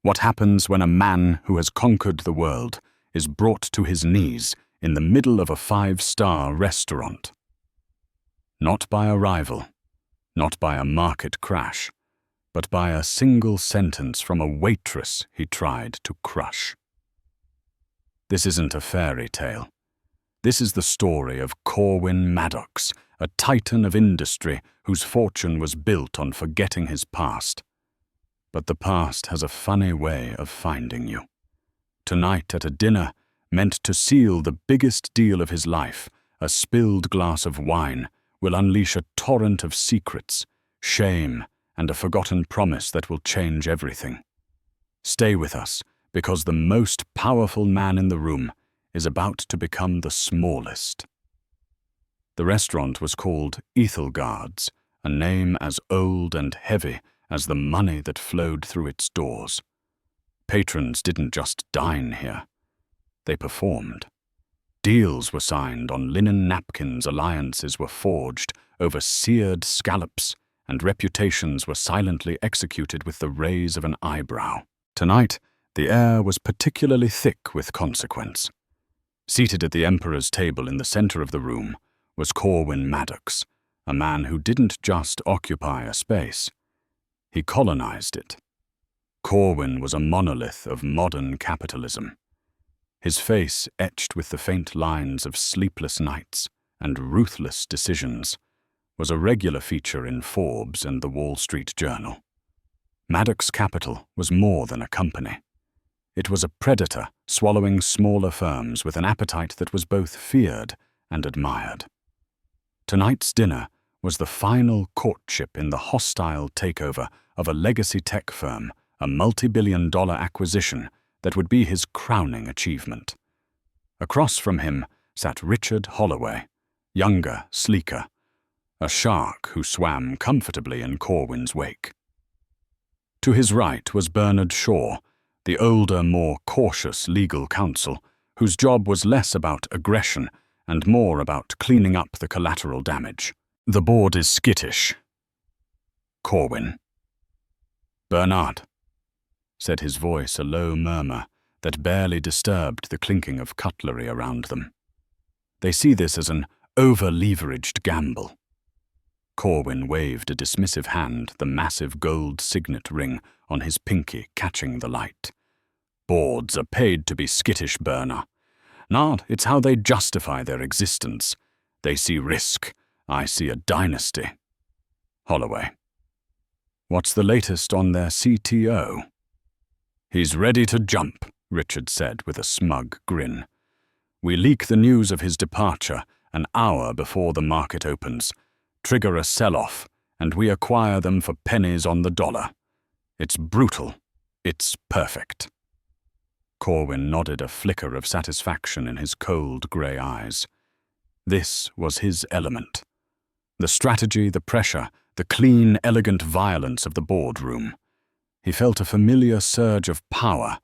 What happens when a man who has conquered the world is brought to his knees in the middle of a 5-star restaurant? Not by a rival, not by a market crash, but by a single sentence from a waitress he tried to crush. This isn't a fairy tale. This is the story of Corwin Maddox, a titan of industry whose fortune was built on forgetting his past. But the past has a funny way of finding you. Tonight at a dinner meant to seal the biggest deal of his life, a spilled glass of wine will unleash a torrent of secrets, shame, and a forgotten promise that will change everything. Stay with us, because the most powerful man in the room is about to become the smallest. The restaurant was called Ethelgard's, a name as old and heavy as the money that flowed through its doors. Patrons didn't just dine here. They performed. Deals were signed on linen napkins, alliances were forged over seared scallops, and reputations were silently executed with the raise of an eyebrow. Tonight, the air was particularly thick with consequence. Seated at the emperor's table in the center of the room was Corwin Maddox, a man who didn't just occupy a space. He colonized it. Corwin was a monolith of modern capitalism. His face etched with the faint lines of sleepless nights and ruthless decisions was a regular feature in Forbes and the Wall Street Journal. Maddox Capital was more than a company. It was a predator swallowing smaller firms with an appetite that was both feared and admired. Tonight's dinner was the final courtship in the hostile takeover of a legacy tech firm, a multi-billion-dollar acquisition that would be his crowning achievement. Across from him sat Richard Holloway, younger, sleeker, a shark who swam comfortably in Corwin's wake. To his right was Bernard Shaw, the older, more cautious legal counsel, whose job was less about aggression and more about cleaning up the collateral damage. The board is skittish. Corwin. Bernard, said his voice a low murmur that barely disturbed the clinking of cutlery around them. They see this as an over-leveraged gamble. Corwin waved a dismissive hand, the massive gold signet ring on his pinky catching the light. Boards are paid to be skittish, Bernard. Not, it's how they justify their existence. They see risk. I see a dynasty. Holloway. What's the latest on their CTO? He's ready to jump, Richard said with a smug grin. We leak the news of his departure an hour before the market opens, trigger a sell-off, and we acquire them for pennies on the dollar. It's brutal. It's perfect. Corwin nodded, a flicker of satisfaction in his cold grey eyes. This was his element. The strategy, the pressure, the clean, elegant violence of the boardroom. He felt a familiar surge of power,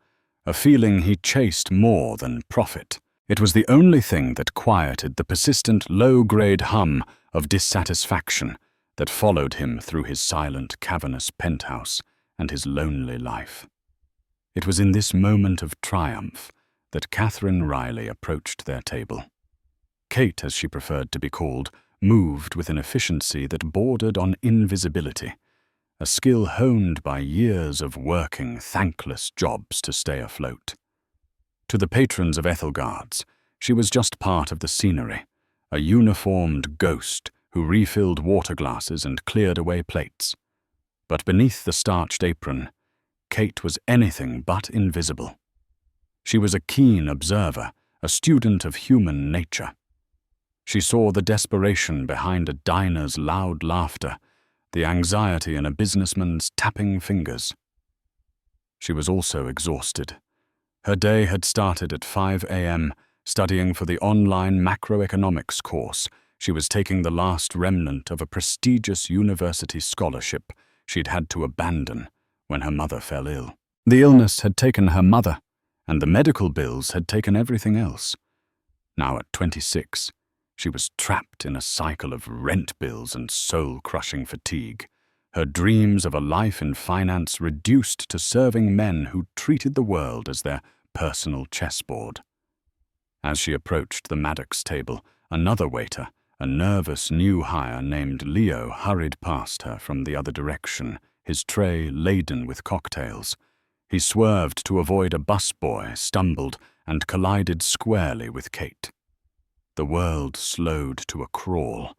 a feeling he chased more than profit. It was the only thing that quieted the persistent low-grade hum of dissatisfaction that followed him through his silent, cavernous penthouse and his lonely life. It was in this moment of triumph that Catherine Riley approached their table. Kate, as she preferred to be called, moved with an efficiency that bordered on invisibility, a skill honed by years of working thankless jobs to stay afloat. To the patrons of Ethelgard's, she was just part of the scenery, a uniformed ghost who refilled water glasses and cleared away plates. But beneath the starched apron, Kate was anything but invisible. She was a keen observer, a student of human nature. She saw the desperation behind a diner's loud laughter, the anxiety in a businessman's tapping fingers. She was also exhausted. Her day had started at 5 a.m., studying for the online macroeconomics course. She was taking the last remnant of a prestigious university scholarship she'd had to abandon when her mother fell ill. The illness had taken her mother, and the medical bills had taken everything else. Now at 26, she was trapped in a cycle of rent bills and soul-crushing fatigue. her dreams of a life in finance reduced to serving men who treated the world as their personal chessboard. As she approached the Maddox table, another waiter, a nervous new hire named Leo, hurried past her from the other direction, his tray laden with cocktails. He swerved to avoid a busboy, stumbled, and collided squarely with Kate. The world slowed to a crawl.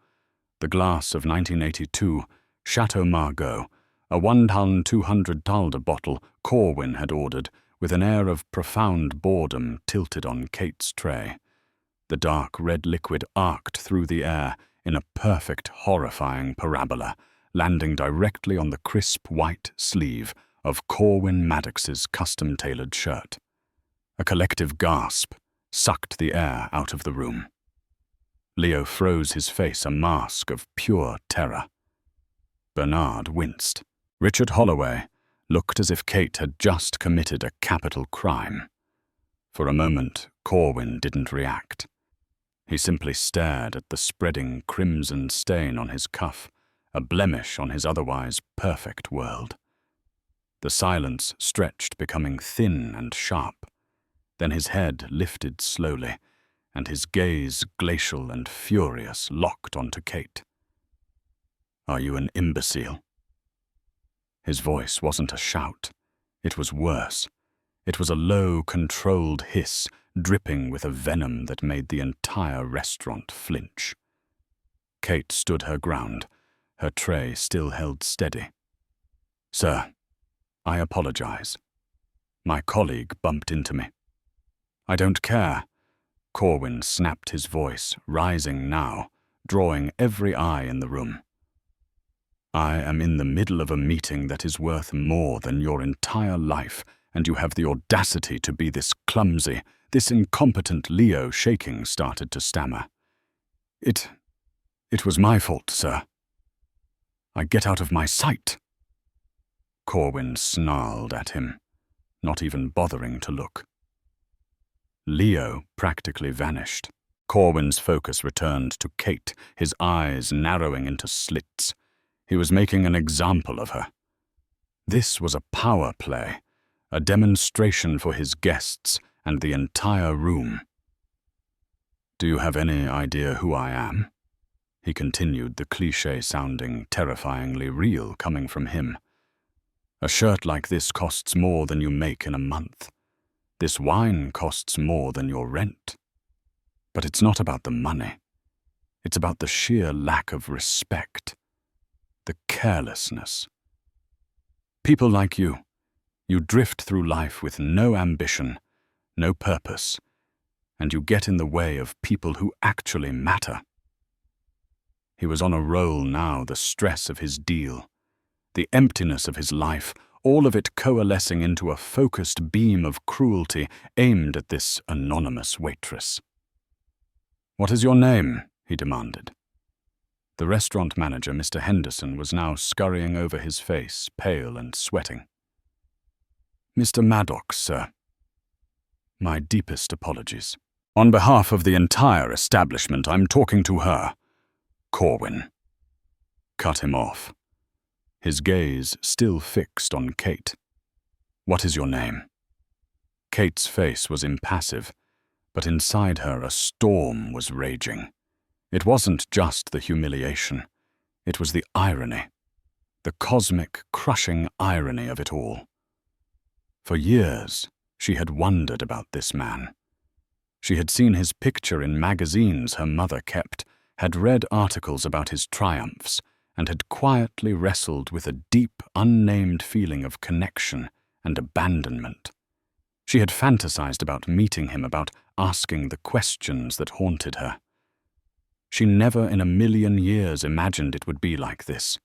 The glass of 1982, Chateau Margaux, a 1 ton 200 Talda bottle Corwin had ordered, with an air of profound boredom tilted on Kate's tray. The dark red liquid arced through the air in a perfect, horrifying parabola, landing directly on the crisp white sleeve of Corwin Maddox's custom-tailored shirt. A collective gasp sucked the air out of the room. Leo froze his face, a mask of pure terror. Bernard winced. Richard Holloway looked as if Kate had just committed a capital crime. For a moment, Corwin didn't react. He simply stared at the spreading crimson stain on his cuff, a blemish on his otherwise perfect world. The silence stretched, becoming thin and sharp. Then his head lifted slowly, and his gaze, glacial and furious, locked onto Kate. "Are you an imbecile?" His voice wasn't a shout. It was worse. It was a low, controlled hiss, dripping with a venom that made the entire restaurant flinch. Kate stood her ground, her tray still held steady. "Sir, I apologize. My colleague bumped into me." "I don't care." Corwin snapped his voice, rising now, drawing every eye in the room. "I am in the middle of a meeting that is worth more than your entire life, and you have the audacity to be this clumsy, this incompetent." Leo, shaking, started to stammer. It was my fault, sir. Get out of my sight." Corwin snarled at him, not even bothering to look. Leo practically vanished. Corwin's focus returned to Kate, his eyes narrowing into slits. He was making an example of her. This was a power play, a demonstration for his guests and the entire room. "Do you have any idea who I am?" He continued, the cliché-sounding, terrifyingly real coming from him. "A shirt like this costs more than you make in a month. This wine costs more than your rent. But it's not about the money. It's about the sheer lack of respect, the carelessness. People like you drift through life with no ambition, no purpose, and you get in the way of people who actually matter." He was on a roll now, the stress of his deal, the emptiness of his life, all of it coalescing into a focused beam of cruelty aimed at this anonymous waitress. "What is your name?" he demanded. The restaurant manager, Mr. Henderson, was now scurrying over his face, pale and sweating. "Mr. Maddox, sir. My deepest apologies. On behalf of the entire establishment, I'm talking to her." Corwin cut him off, his gaze still fixed on Kate. "What is your name?" Kate's face was impassive, but inside her a storm was raging. It wasn't just the humiliation. It was the irony, the cosmic, crushing irony of it all. For years, she had wondered about this man. She had seen his picture in magazines her mother kept, had read articles about his triumphs, and had quietly wrestled with a deep, unnamed feeling of connection and abandonment. She had fantasized about meeting him, about asking the questions that haunted her. She never in a million years imagined it would be like this.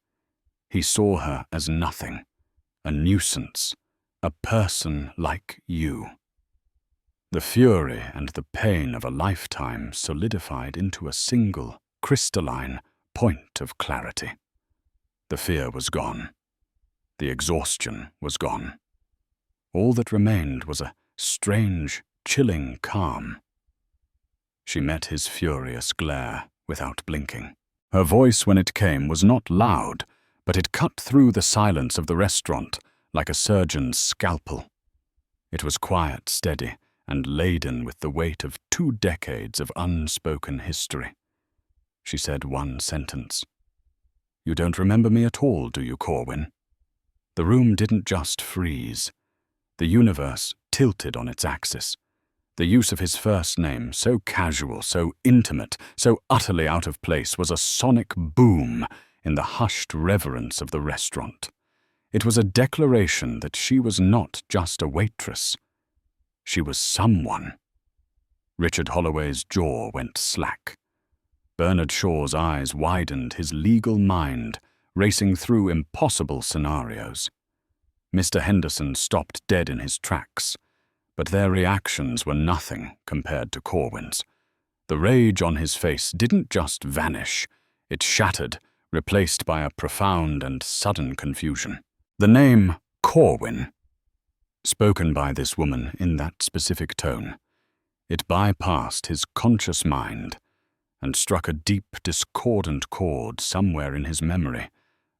He saw her as nothing, a nuisance, a person like you. The fury and the pain of a lifetime solidified into a single, crystalline point of clarity. The fear was gone. The exhaustion was gone. All that remained was a strange, chilling calm. She met his furious glare without blinking. Her voice, when it came, was not loud, but it cut through the silence of the restaurant like a surgeon's scalpel. It was quiet, steady, and laden with the weight of 2 decades of unspoken history. She said one sentence. "You don't remember me at all, do you, Corwin?" The room didn't just freeze. The universe tilted on its axis. The use of his first name, so casual, so intimate, so utterly out of place, was a sonic boom in the hushed reverence of the restaurant. It was a declaration that she was not just a waitress. She was someone. Richard Holloway's jaw went slack. Bernard Shaw's eyes widened, his legal mind racing through impossible scenarios. Mr. Henderson stopped dead in his tracks, but their reactions were nothing compared to Corwin's. The rage on his face didn't just vanish, it shattered, replaced by a profound and sudden confusion. The name Corwin, spoken by this woman in that specific tone, it bypassed his conscious mind and struck a deep, discordant chord somewhere in his memory,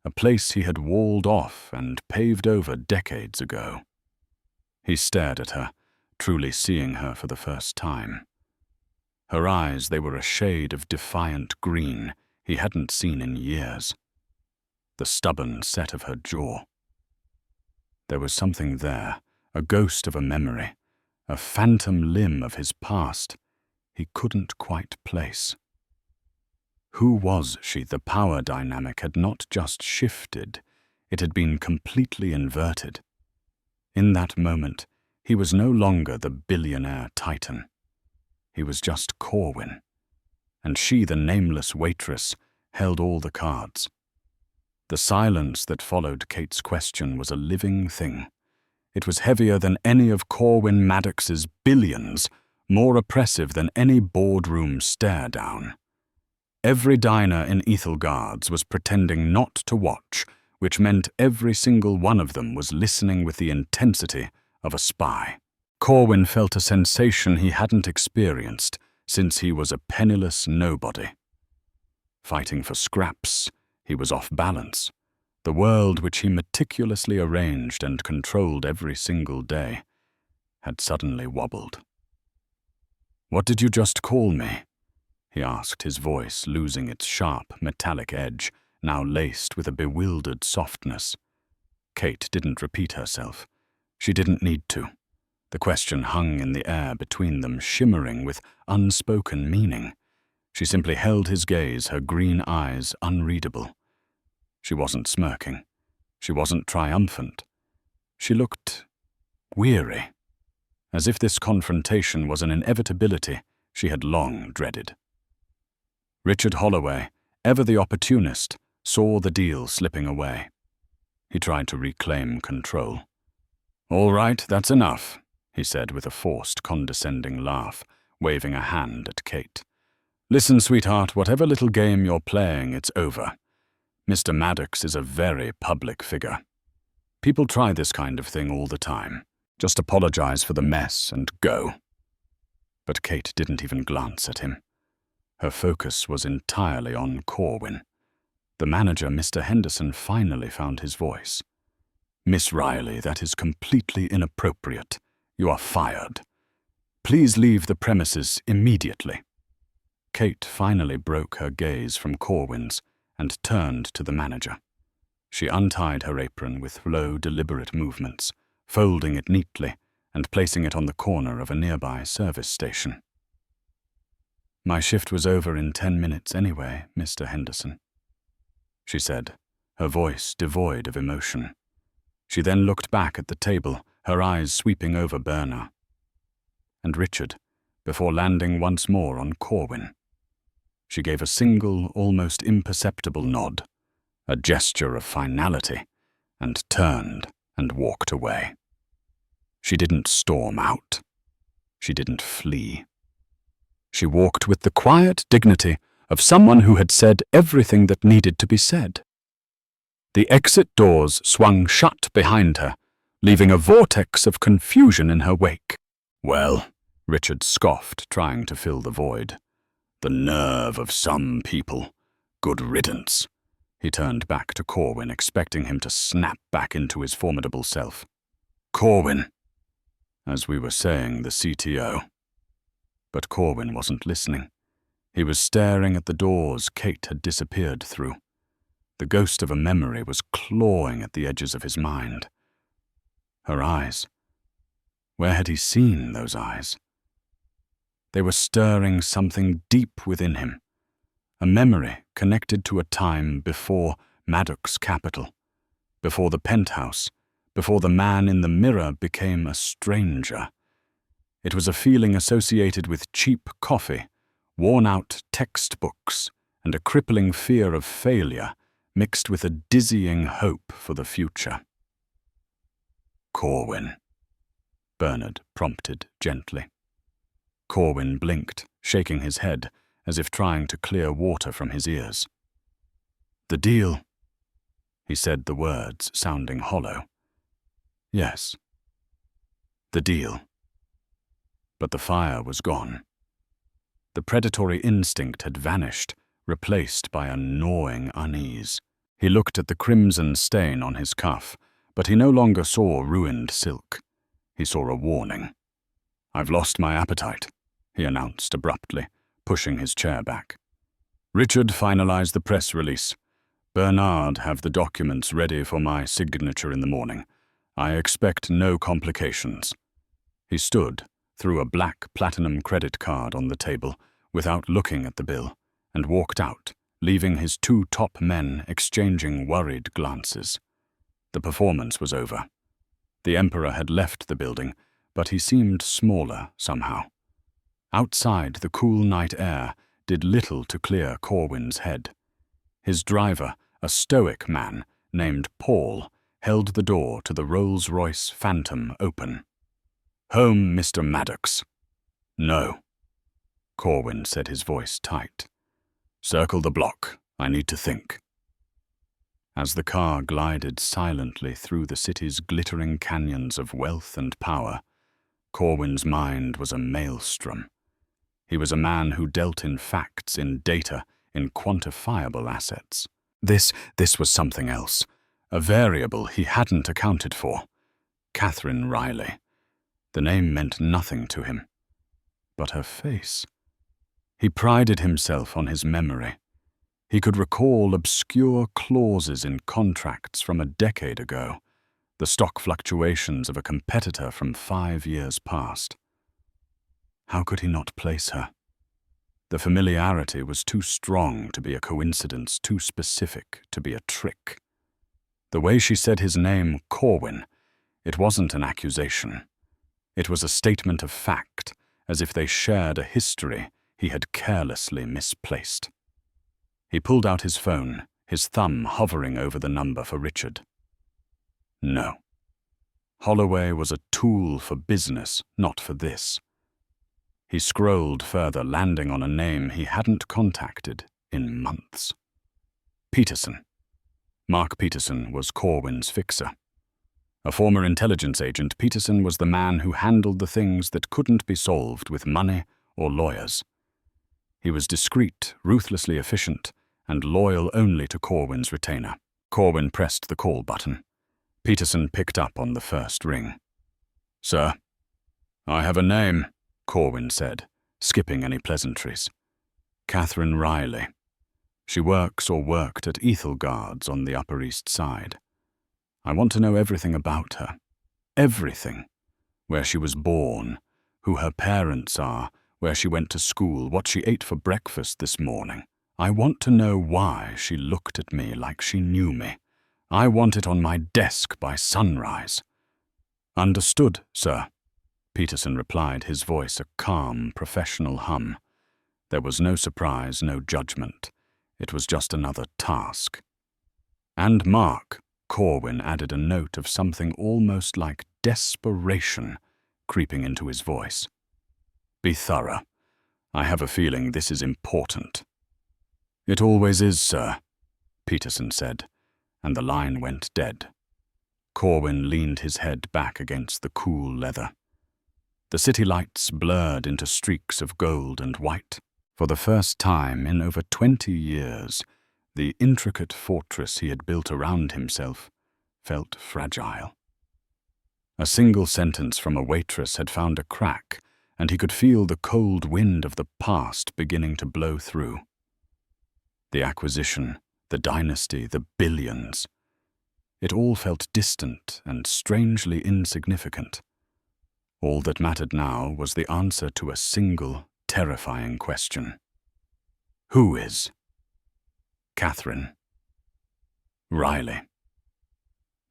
a place he had walled off and paved over decades ago. He stared at her, truly seeing her for the first time. Her eyes, they were a shade of defiant green he hadn't seen in years. The stubborn set of her jaw. There was something there, a ghost of a memory, a phantom limb of his past he couldn't quite place. Who was she? The power dynamic had not just shifted, it had been completely inverted. In that moment, he was no longer the billionaire titan. He was just Corwin, and she, the nameless waitress, held all the cards. The silence that followed Kate's question was a living thing. It was heavier than any of Corwin Maddox's billions, more oppressive than any boardroom stare-down. Every diner in Ethelgard's was pretending not to watch, which meant every single one of them was listening with the intensity of a spy. Corwin felt a sensation he hadn't experienced since he was a penniless nobody. Fighting for scraps, he was off balance. The world which he meticulously arranged and controlled every single day had suddenly wobbled. "What did you just call me?" he asked, his voice losing its sharp, metallic edge, now laced with a bewildered softness. Kate didn't repeat herself. She didn't need to. The question hung in the air between them, shimmering with unspoken meaning. She simply held his gaze, her green eyes unreadable. She wasn't smirking. She wasn't triumphant. She looked weary, as if this confrontation was an inevitability she had long dreaded. Richard Holloway, ever the opportunist, saw the deal slipping away. He tried to reclaim control. "All right, that's enough," he said with a forced, condescending laugh, waving a hand at Kate. "Listen, sweetheart, whatever little game you're playing, it's over. Mr. Maddox is a very public figure. People try this kind of thing all the time. Just apologize for the mess and go." But Kate didn't even glance at him. Her focus was entirely on Corwin. The manager, Mr. Henderson, finally found his voice. "Miss Riley, that is completely inappropriate. You are fired. Please leave the premises immediately." Kate finally broke her gaze from Corwin's and turned to the manager. She untied her apron with low, deliberate movements, folding it neatly and placing it on the corner of a nearby service station. "My shift was over in 10 minutes anyway, Mr. Henderson," she said, her voice devoid of emotion. She then looked back at the table, her eyes sweeping over Bernard and Richard, before landing once more on Corwin. She gave a single, almost imperceptible nod, a gesture of finality, and turned and walked away. She didn't storm out. She didn't flee. She walked with the quiet dignity of someone who had said everything that needed to be said. The exit doors swung shut behind her, leaving a vortex of confusion in her wake. "Well," Richard scoffed, trying to fill the void. "The nerve of some people. Good riddance. He turned back to Corwin, expecting him to snap back into his formidable self. "Corwin!" As we were saying, the CTO. But Corwin wasn't listening. He was staring at the doors Kate had disappeared through. The ghost of a memory was clawing at the edges of his mind. Her eyes. Where had he seen those eyes? They were stirring something deep within him. A memory connected to a time before Maddox Capital, before the penthouse, before the man in the mirror became a stranger. It was a feeling associated with cheap coffee, worn-out textbooks, and a crippling fear of failure mixed with a dizzying hope for the future. "Corwin," Bernard prompted gently. Corwin blinked, shaking his head, as if trying to clear water from his ears. "The deal," he said, the words sounding hollow. "Yes, the deal." But the fire was gone. The predatory instinct had vanished, replaced by a gnawing unease. He looked at the crimson stain on his cuff, but he no longer saw ruined silk. He saw a warning. "I've lost my appetite," he announced abruptly, pushing his chair back. "Richard finalized the press release. Bernard have the documents ready for my signature in the morning. I expect no complications." He stood, threw a black platinum credit card on the table without looking at the bill, and walked out, leaving his two top men exchanging worried glances. The performance was over. The Emperor had left the building, but he seemed smaller somehow. Outside, the cool night air did little to clear Corwin's head. His driver, a stoic man named Paul, held the door to the Rolls-Royce Phantom open. "Home, Mr. Maddox." "No," Corwin said, his voice tight. "Circle the block. I need to think." As the car glided silently through the city's glittering canyons of wealth and power, Corwin's mind was a maelstrom. He was a man who dealt in facts, in data, in quantifiable assets. This was something else, a variable he hadn't accounted for. Catherine Riley. The name meant nothing to him. But her face. He prided himself on his memory. He could recall obscure clauses in contracts from a decade ago, the stock fluctuations of a competitor from 5 years past. How could he not place her? The familiarity was too strong to be a coincidence, too specific to be a trick. The way she said his name, Corwin, it wasn't an accusation. It was a statement of fact, as if they shared a history he had carelessly misplaced. He pulled out his phone, his thumb hovering over the number for Richard. No. Holloway was a tool for business, not for this. He scrolled further, landing on a name he hadn't contacted in months. Peterson. Mark Peterson was Corwin's fixer. A former intelligence agent, Peterson was the man who handled the things that couldn't be solved with money or lawyers. He was discreet, ruthlessly efficient, and loyal only to Corwin's retainer. Corwin pressed the call button. Peterson picked up on the first ring. "Sir?" "I have a name," Corwin said, skipping any pleasantries. "Catherine Riley. She works or worked at Ethelgard's on the Upper East Side. I want to know everything about her. Everything. Where she was born, who her parents are, where she went to school, what she ate for breakfast this morning. I want to know why she looked at me like she knew me. I want it on my desk by sunrise." "Understood, sir," Peterson replied, his voice a calm, professional hum. There was no surprise, no judgment. It was just another task. "And Mark," Corwin added a note of something almost like desperation creeping into his voice. "Be thorough. I have a feeling this is important." "It always is, sir," Peterson said, and the line went dead. Corwin leaned his head back against the cool leather. The city lights blurred into streaks of gold and white. For the first time in over 20 years, The intricate fortress he had built around himself felt fragile. A single sentence from a waitress had found a crack, and he could feel the cold wind of the past beginning to blow through. The acquisition, the dynasty, the billions. It all felt distant and strangely insignificant. All that mattered now was the answer to a single, terrifying question. Who is Catherine Riley?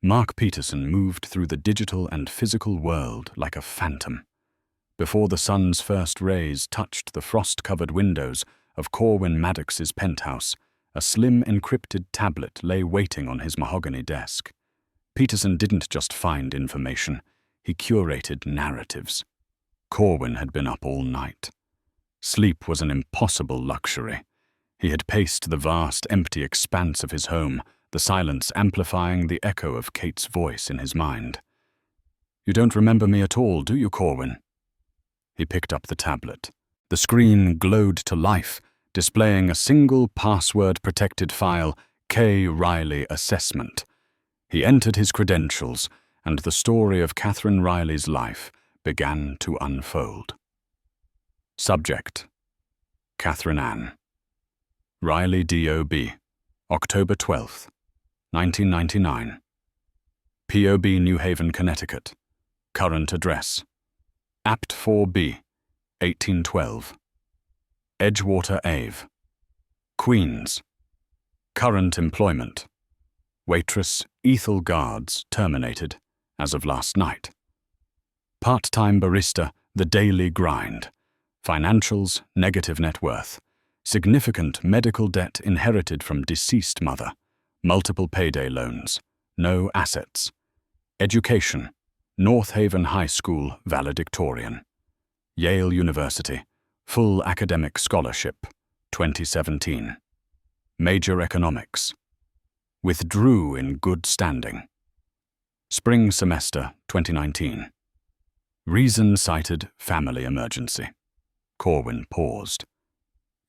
Mark Peterson moved through the digital and physical world like a phantom. Before the sun's first rays touched the frost-covered windows of Corwin Maddox's penthouse, a slim encrypted tablet lay waiting on his mahogany desk. Peterson didn't just find information, he curated narratives. Corwin had been up all night. Sleep was an impossible luxury. He had paced the vast, empty expanse of his home, the silence amplifying the echo of Kate's voice in his mind. "You don't remember me at all, do you, Corwin?" He picked up the tablet. The screen glowed to life, displaying a single password-protected file, K. Riley Assessment. He entered his credentials, and the story of Catherine Riley's life began to unfold. Subject: Catherine Ann. Riley D.O.B. October 12th, 1999. P.O.B. New Haven, Connecticut. Current address: Apt 4B, 1812. Edgewater Ave. Queens. Current employment: Waitress, Ethel Guards, terminated as of last night. Part-time barista, The Daily Grind. Financials, negative net worth. Significant medical debt inherited from deceased mother. Multiple payday loans. No assets. Education: North Haven High School, valedictorian. Yale University. Full academic scholarship. 2017. Major economics. Withdrew in good standing. Spring semester 2019. Reason cited: family emergency. Corwin paused.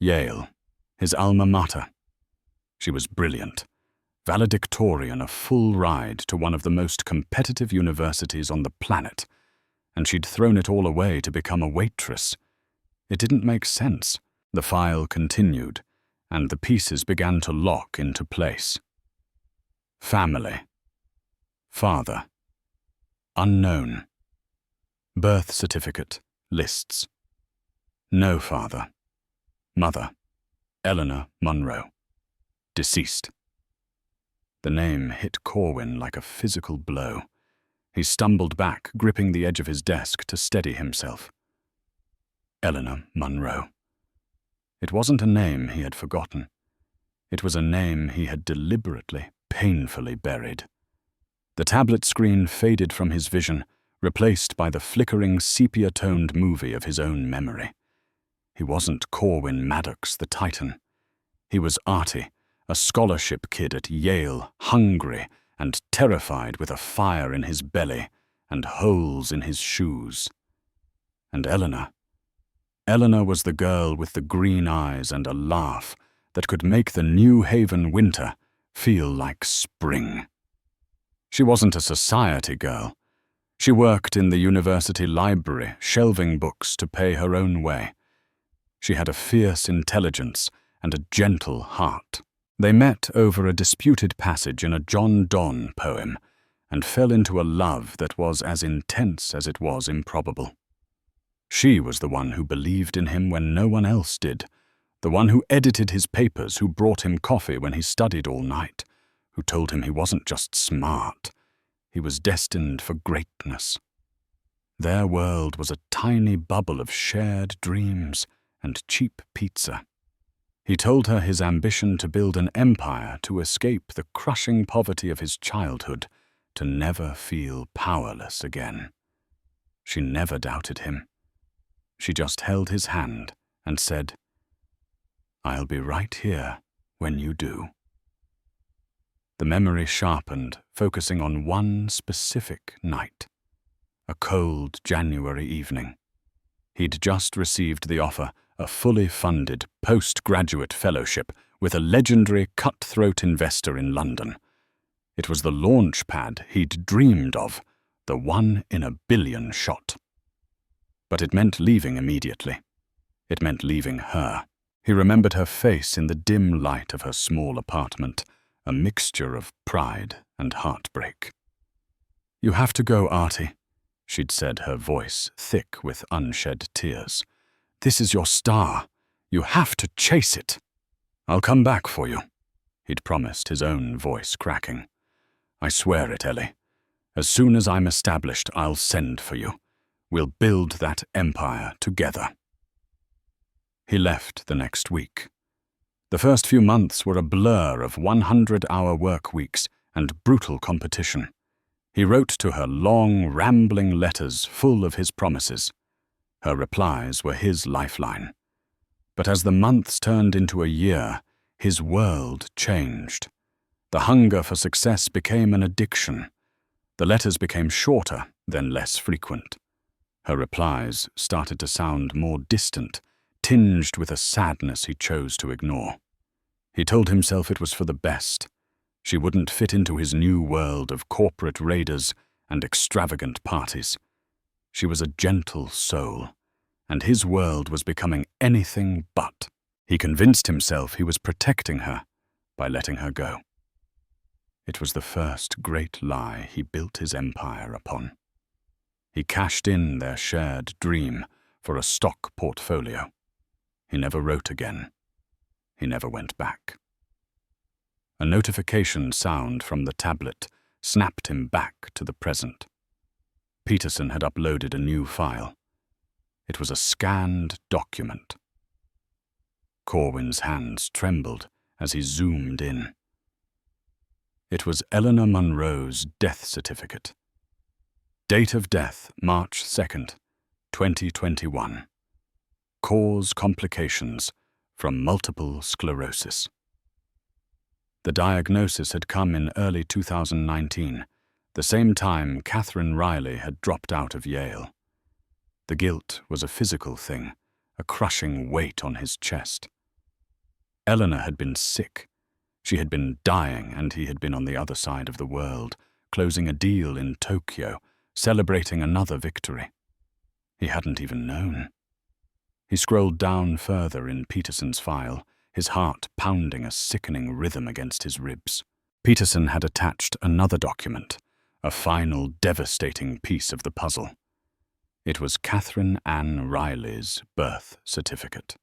Yale, his alma mater. She was brilliant. Valedictorian, a full ride to one of the most competitive universities on the planet, and she'd thrown it all away to become a waitress. It didn't make sense. The file continued, and the pieces began to lock into place. Family. Father. Unknown. Birth certificate. Lists. No father. Mother. Eleanor Monroe. Deceased. The name hit Corwin like a physical blow. He stumbled back, gripping the edge of his desk to steady himself. Eleanor Monroe. It wasn't a name he had forgotten. It was a name he had deliberately, painfully buried. The tablet screen faded from his vision, replaced by the flickering sepia-toned movie of his own memory. He wasn't Corwin Maddox, the Titan. He was Artie, a scholarship kid at Yale, hungry and terrified, with a fire in his belly and holes in his shoes. And Eleanor. Eleanor was the girl with the green eyes and a laugh that could make the New Haven winter feel like spring. She wasn't a society girl. She worked in the university library, shelving books to pay her own way. She had a fierce intelligence and a gentle heart. They met over a disputed passage in a John Donne poem and fell into a love that was as intense as it was improbable. She was the one who believed in him when no one else did, the one who edited his papers, who brought him coffee when he studied all night, who told him he wasn't just smart, he was destined for greatness. Their world was a tiny bubble of shared dreams and cheap pizza. He told her his ambition to build an empire, to escape the crushing poverty of his childhood, to never feel powerless again. She never doubted him. She just held his hand and said, "I'll be right here when you do." The memory sharpened, focusing on one specific night. A cold January evening. He'd just received the offer, a fully funded postgraduate fellowship with a legendary cutthroat investor in London. It was the launch pad he'd dreamed of, the 1 in a billion shot. But it meant leaving immediately. It meant leaving her. He remembered her face in the dim light of her small apartment, a mixture of pride and heartbreak. "You have to go, Artie," she'd said, her voice thick with unshed tears. "This is your star. You have to chase it." "I'll come back for you," he'd promised, his own voice cracking. "I swear it, Ellie. As soon as I'm established, I'll send for you. We'll build that empire together." He left the next week. The first few months were a blur of 100-hour work weeks and brutal competition. He wrote to her long, rambling letters full of his promises. Her replies were his lifeline. But as the months turned into a year, his world changed. The hunger for success became an addiction. The letters became shorter, then less frequent. Her replies started to sound more distant, tinged with a sadness he chose to ignore. He told himself it was for the best. She wouldn't fit into his new world of corporate raiders and extravagant parties. She was a gentle soul, and his world was becoming anything but. He convinced himself he was protecting her by letting her go. It was the first great lie he built his empire upon. He cashed in their shared dream for a stock portfolio. He never wrote again. He never went back. A notification sound from the tablet snapped him back to the present. Peterson had uploaded a new file. It was a scanned document. Corwin's hands trembled as he zoomed in. It was Eleanor Munro's death certificate. Date of death, March 2nd, 2021. Cause complications from multiple sclerosis. The diagnosis had come in early 2019, the same time Catherine Riley had dropped out of Yale. The guilt was a physical thing, a crushing weight on his chest. Eleanor had been sick. She had been dying, and he had been on the other side of the world, closing a deal in Tokyo, celebrating another victory. He hadn't even known. He scrolled down further in Peterson's file, his heart pounding a sickening rhythm against his ribs. Peterson had attached another document, a final devastating piece of the puzzle. It was Catherine Ann Riley's birth certificate.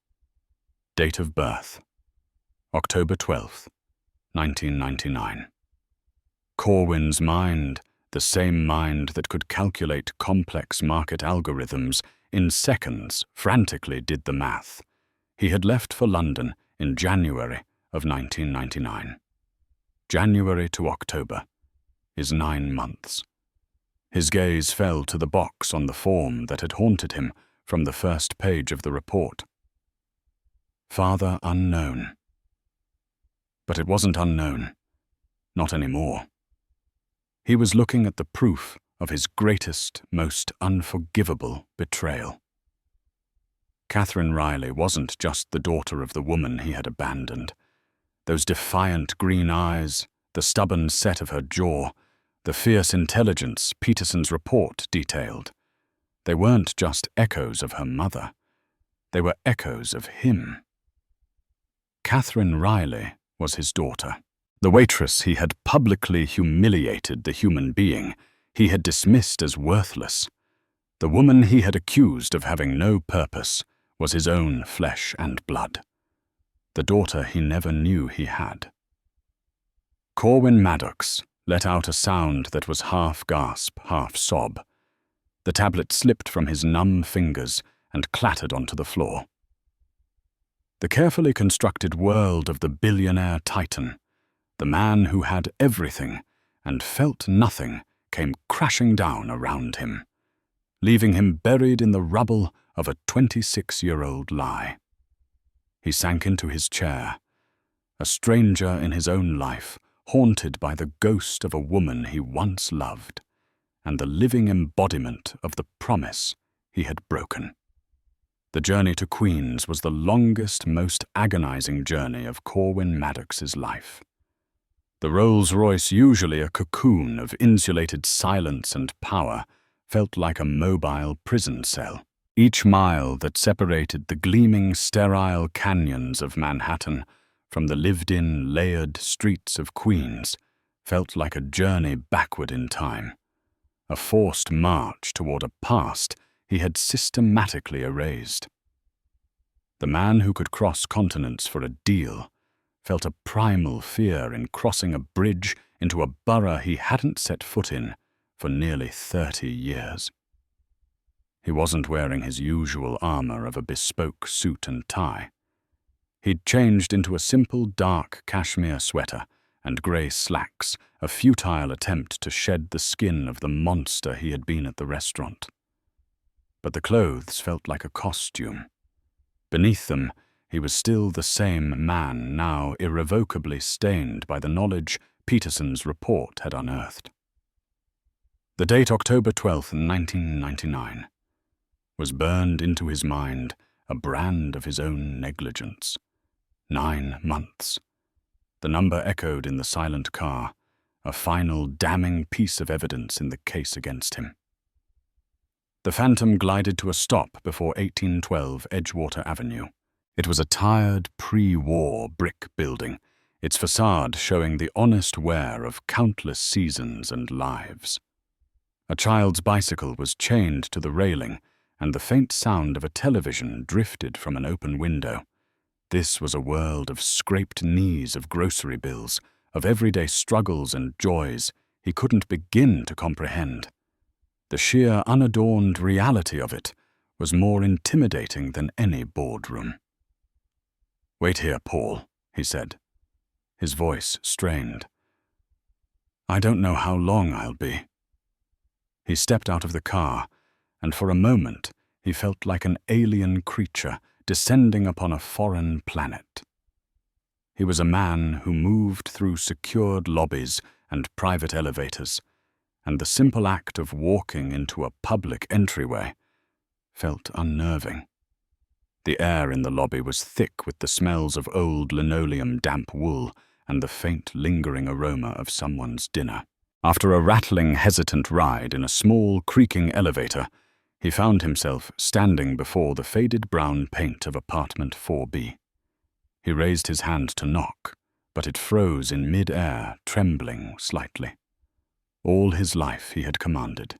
Date of birth, October 12th, 1999. Corwin's mind, the same mind that could calculate complex market algorithms in seconds, frantically did the math. He had left for London in January of 1999. January to October is 9 months. His gaze fell to the box on the form that had haunted him from the first page of the report. Father unknown. But it wasn't unknown. Not anymore. He was looking at the proof of his greatest, most unforgivable betrayal. Catherine Riley wasn't just the daughter of the woman he had abandoned. Those defiant green eyes, the stubborn set of her jaw, the fierce intelligence Peterson's report detailed. They weren't just echoes of her mother. They were echoes of him. Catherine Riley was his daughter. The waitress he had publicly humiliated, the human being he had dismissed as worthless. The woman he had accused of having no purpose was his own flesh and blood. The daughter he never knew he had. Corwin Maddox let out a sound that was half gasp, half sob. The tablet slipped from his numb fingers and clattered onto the floor. The carefully constructed world of the billionaire titan, the man who had everything and felt nothing, came crashing down around him, leaving him buried in the rubble of a 26-year-old lie. He sank into his chair, a stranger in his own life, haunted by the ghost of a woman he once loved, and the living embodiment of the promise he had broken. The journey to Queens was the longest, most agonizing journey of Corwin Maddox's life. The Rolls-Royce, usually a cocoon of insulated silence and power, felt like a mobile prison cell. Each mile that separated the gleaming, sterile canyons of Manhattan from the lived-in, layered streets of Queens felt like a journey backward in time, a forced march toward a past he had systematically erased. The man who could cross continents for a deal felt a primal fear in crossing a bridge into a borough he hadn't set foot in for nearly 30 years. He wasn't wearing his usual armor of a bespoke suit and tie. He'd changed into a simple dark cashmere sweater and grey slacks, a futile attempt to shed the skin of the monster he had been at the restaurant. But the clothes felt like a costume. Beneath them, he was still the same man, now irrevocably stained by the knowledge Peterson's report had unearthed. The date October 12, 1999, was burned into his mind, a brand of his own negligence. 9 months. The number echoed in the silent car, a final damning piece of evidence in the case against him. The Phantom glided to a stop before 1812 Edgewater Avenue. It was a tired, pre-war brick building, its facade showing the honest wear of countless seasons and lives. A child's bicycle was chained to the railing, and the faint sound of a television drifted from an open window. This was a world of scraped knees of grocery bills, of everyday struggles and joys he couldn't begin to comprehend. The sheer unadorned reality of it was more intimidating than any boardroom. "Wait here, Paul," he said, his voice strained. "I don't know how long I'll be." He stepped out of the car, and for a moment he felt like an alien creature descending upon a foreign planet. He was a man who moved through secured lobbies and private elevators, and the simple act of walking into a public entryway felt unnerving. The air in the lobby was thick with the smells of old linoleum, damp wool, and the faint, lingering aroma of someone's dinner. After a rattling, hesitant ride in a small, creaking elevator, he found himself standing before the faded brown paint of apartment 4B. He raised his hand to knock, but it froze in mid-air, trembling slightly. All his life he had commanded.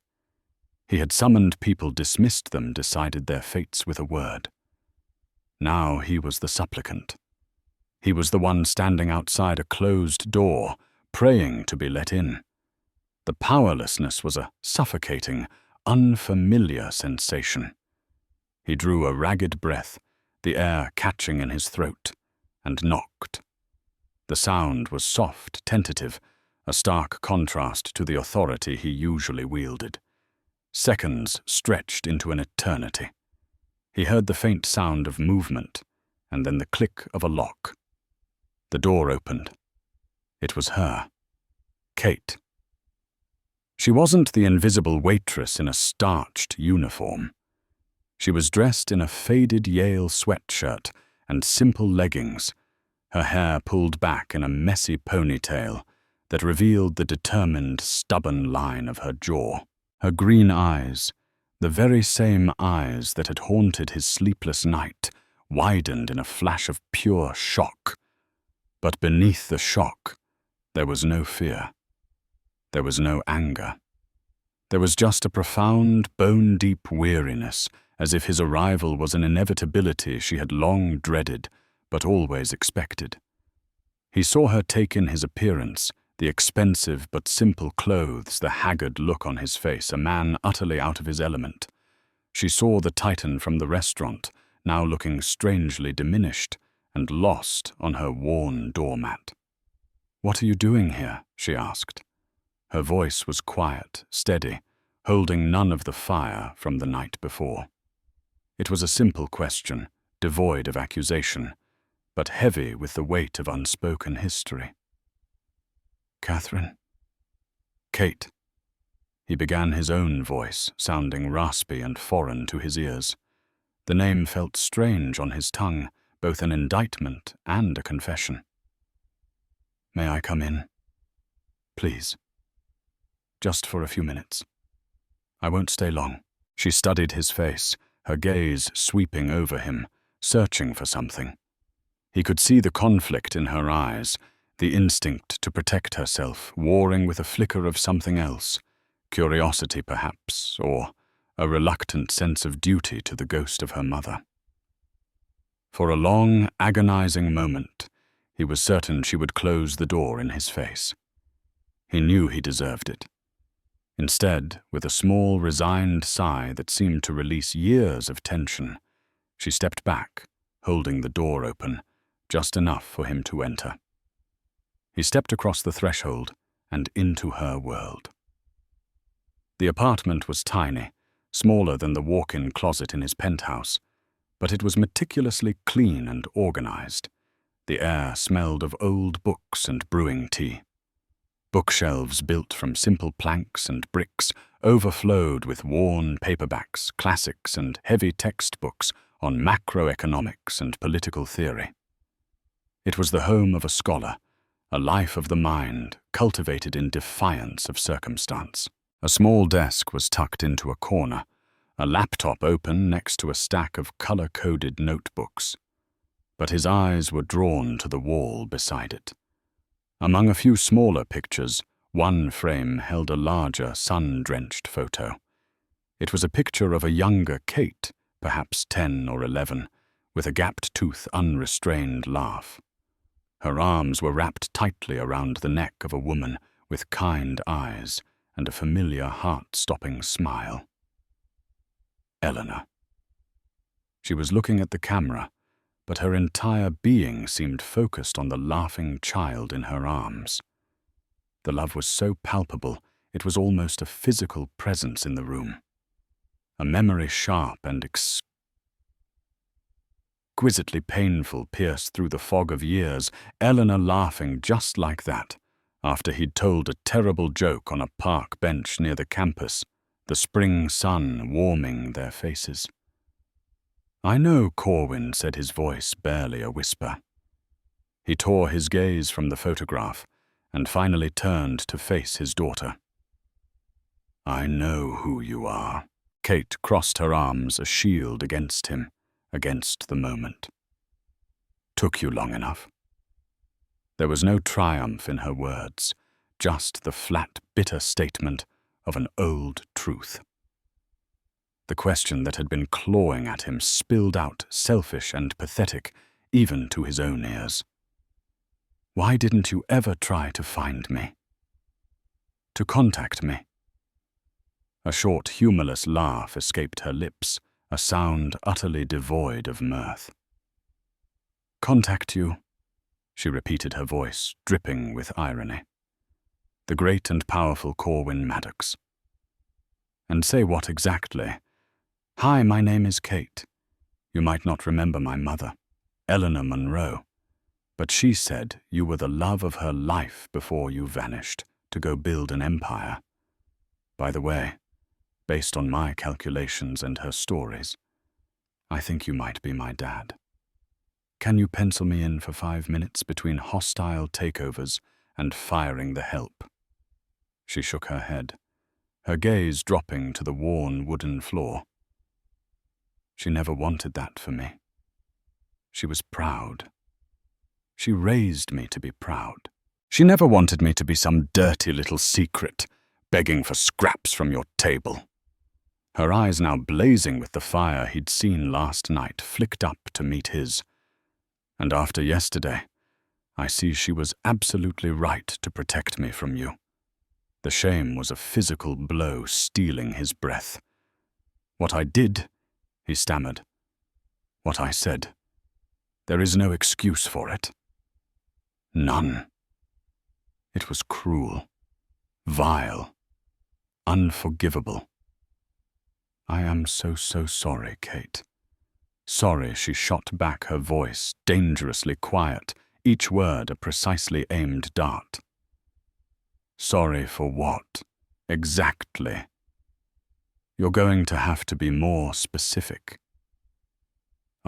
He had summoned people, dismissed them, decided their fates with a word. Now he was the supplicant. He was the one standing outside a closed door, praying to be let in. The powerlessness was a suffocating, unfamiliar sensation. He drew a ragged breath, the air catching in his throat, and knocked. The sound was soft, tentative, a stark contrast to the authority he usually wielded. Seconds stretched into an eternity. He heard the faint sound of movement, and then the click of a lock. The door opened. It was her. Kate. She wasn't the invisible waitress in a starched uniform. She was dressed in a faded Yale sweatshirt and simple leggings, her hair pulled back in a messy ponytail that revealed the determined, stubborn line of her jaw. Her green eyes, the very same eyes that had haunted his sleepless night, widened in a flash of pure shock. But beneath the shock, there was no fear. There was no anger. There was just a profound, bone-deep weariness, as if his arrival was an inevitability she had long dreaded, but always expected. He saw her take in his appearance, the expensive but simple clothes, the haggard look on his face, a man utterly out of his element. She saw the Titan from the restaurant, now looking strangely diminished and lost on her worn doormat. "What are you doing here?" she asked. Her voice was quiet, steady, holding none of the fire from the night before. It was a simple question, devoid of accusation, but heavy with the weight of unspoken history. "Catherine?" "Kate." He began, his own voice sounding raspy and foreign to his ears. The name felt strange on his tongue, both an indictment and a confession. "May I come in? Please. Just for a few minutes. I won't stay long." She studied his face, her gaze sweeping over him, searching for something. He could see the conflict in her eyes, the instinct to protect herself, warring with a flicker of something else, curiosity perhaps, or a reluctant sense of duty to the ghost of her mother. For a long, agonizing moment, he was certain she would close the door in his face. He knew he deserved it. Instead, with a small, resigned sigh that seemed to release years of tension, she stepped back, holding the door open, just enough for him to enter. He stepped across the threshold and into her world. The apartment was tiny, smaller than the walk-in closet in his penthouse, but it was meticulously clean and organized. The air smelled of old books and brewing tea. Bookshelves built from simple planks and bricks overflowed with worn paperbacks, classics, and heavy textbooks on macroeconomics and political theory. It was the home of a scholar, a life of the mind cultivated in defiance of circumstance. A small desk was tucked into a corner, a laptop open next to a stack of color-coded notebooks. But his eyes were drawn to the wall beside it. Among a few smaller pictures, one frame held a larger, sun-drenched photo. It was a picture of a younger Kate, perhaps 10 or 11, with a gapped-tooth, unrestrained laugh. Her arms were wrapped tightly around the neck of a woman with kind eyes and a familiar heart-stopping smile. Eleanor. She was looking at the camera, but her entire being seemed focused on the laughing child in her arms. The love was so palpable, it was almost a physical presence in the room. A memory sharp and exquisitely painful pierced through the fog of years, Eleanor laughing just like that, after he'd told a terrible joke on a park bench near the campus, the spring sun warming their faces. "I know, Corwin," said his voice, barely a whisper. He tore his gaze from the photograph and finally turned to face his daughter. "I know who you are." Kate crossed her arms, a shield against him, against the moment. "Took you long enough?" There was no triumph in her words, just the flat, bitter statement of an old truth. The question that had been clawing at him spilled out, selfish and pathetic, even to his own ears. "Why didn't you ever try to find me? To contact me?" A short, humorless laugh escaped her lips, a sound utterly devoid of mirth. "Contact you," she repeated, her voice dripping with irony. "The great and powerful Corwin Maddox. And say what exactly? Hi, my name is Kate. You might not remember my mother, Eleanor Monroe, but she said you were the love of her life before you vanished to go build an empire. By the way, based on my calculations and her stories, I think you might be my dad. Can you pencil me in for 5 minutes between hostile takeovers and firing the help?" She shook her head, her gaze dropping to the worn wooden floor. She never wanted that for me. She was proud. She raised me to be proud. She never wanted me to be some dirty little secret, begging for scraps from your table. Her eyes, now blazing with the fire he'd seen last night, flicked up to meet his. And after yesterday, I see she was absolutely right to protect me from you. The shame was a physical blow stealing his breath. "What I did," he stammered. "What I said. There is no excuse for it." None. It was cruel, vile, unforgivable. "I am so sorry, Kate." Sorry, she shot back, her voice dangerously quiet, each word a precisely aimed dart. "Sorry for what? Exactly?" "You're going to have to be more specific."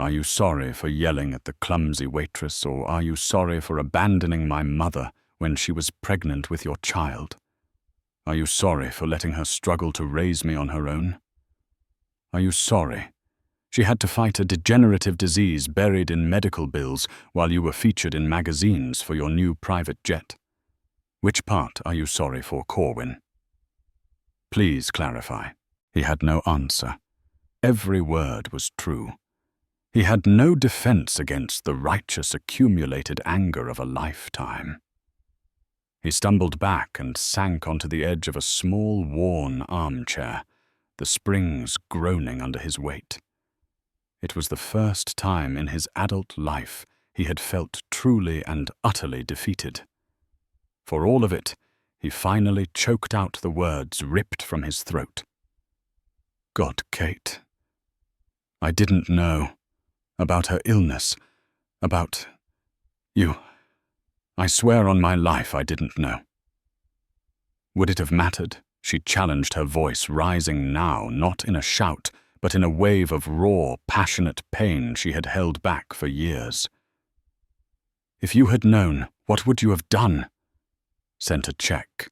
Are you sorry for yelling at the clumsy waitress, or are you sorry for abandoning my mother when she was pregnant with your child? Are you sorry for letting her struggle to raise me on her own? Are you sorry she had to fight a degenerative disease buried in medical bills while you were featured in magazines for your new private jet? Which part are you sorry for, Corwin? Please clarify. He had no answer. Every word was true. He had no defense against the righteous accumulated anger of a lifetime. He stumbled back and sank onto the edge of a small, worn armchair, the springs groaning under his weight. It was the first time in his adult life he had felt truly and utterly defeated. For all of it, he finally choked out the words ripped from his throat. God, Kate. I didn't know. About her illness. About you. I swear on my life I didn't know. Would it have mattered? She challenged, her voice rising now, not in a shout, but in a wave of raw, passionate pain she had held back for years. If you had known, what would you have done? Sent a check.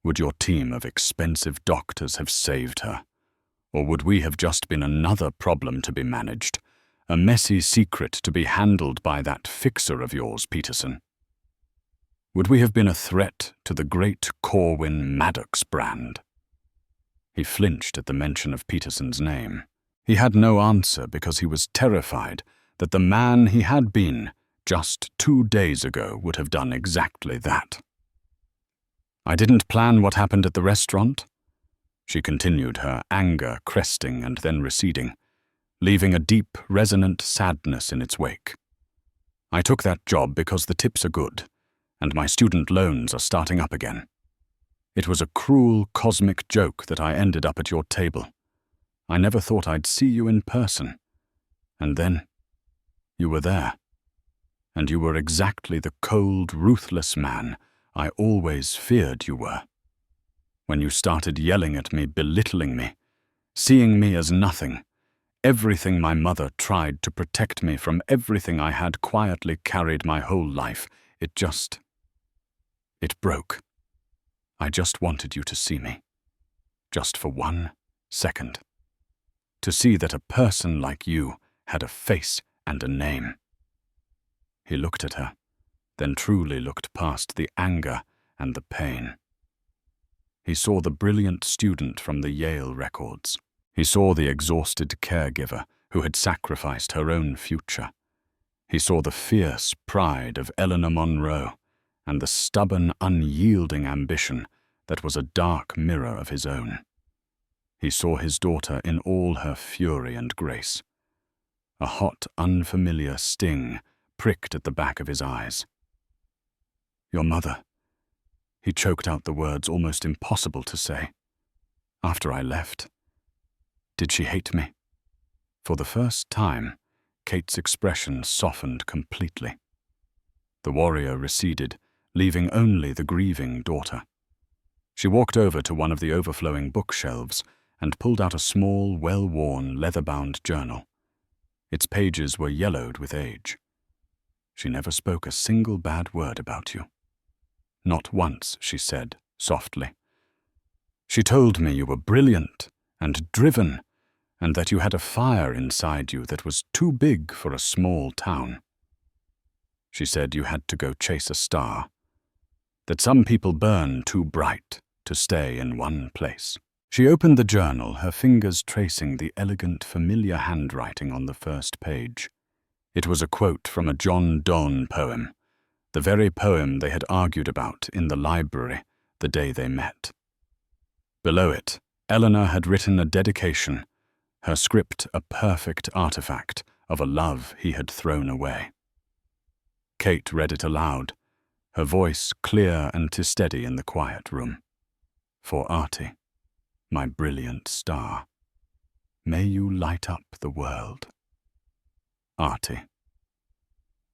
Would your team of expensive doctors have saved her? Or would we have just been another problem to be managed, a messy secret to be handled by that fixer of yours, Peterson? Would we have been a threat to the great Corwin Maddox brand? He flinched at the mention of Peterson's name. He had no answer because he was terrified that the man he had been just 2 days ago would have done exactly that. I didn't plan what happened at the restaurant, she continued, her anger cresting and then receding, leaving a deep, resonant sadness in its wake. I took that job because the tips are good, and my student loans are starting up again. It was a cruel, cosmic joke that I ended up at your table. I never thought I'd see you in person. And then, you were there. And you were exactly the cold, ruthless man I always feared you were. When you started yelling at me, belittling me, seeing me as nothing, everything my mother tried to protect me from, everything I had quietly carried my whole life, it broke. I just wanted you to see me. Just for 1 second. To see that a person like you had a face and a name. He looked at her, then truly looked past the anger and the pain. He saw the brilliant student from the Yale records. He saw the exhausted caregiver who had sacrificed her own future. He saw the fierce pride of Eleanor Monroe and the stubborn, unyielding ambition that was a dark mirror of his own. He saw his daughter in all her fury and grace. A hot, unfamiliar sting pricked at the back of his eyes. Your mother. He choked out the words almost impossible to say. After I left. Did she hate me? For the first time, Kate's expression softened completely. The warrior receded, leaving only the grieving daughter. She walked over to one of the overflowing bookshelves and pulled out a small, well-worn, leather-bound journal. Its pages were yellowed with age. She never spoke a single bad word about you. Not once, she said, softly. She told me you were brilliant and driven, and that you had a fire inside you that was too big for a small town. She said you had to go chase a star, that some people burn too bright to stay in one place. She opened the journal, her fingers tracing the elegant, familiar handwriting on the first page. It was a quote from a John Donne poem, the very poem they had argued about in the library the day they met. Below it, Eleanor had written a dedication, her script a perfect artifact of a love he had thrown away. Kate read it aloud, her voice clear and steady in the quiet room. For Artie, my brilliant star, may you light up the world. Artie.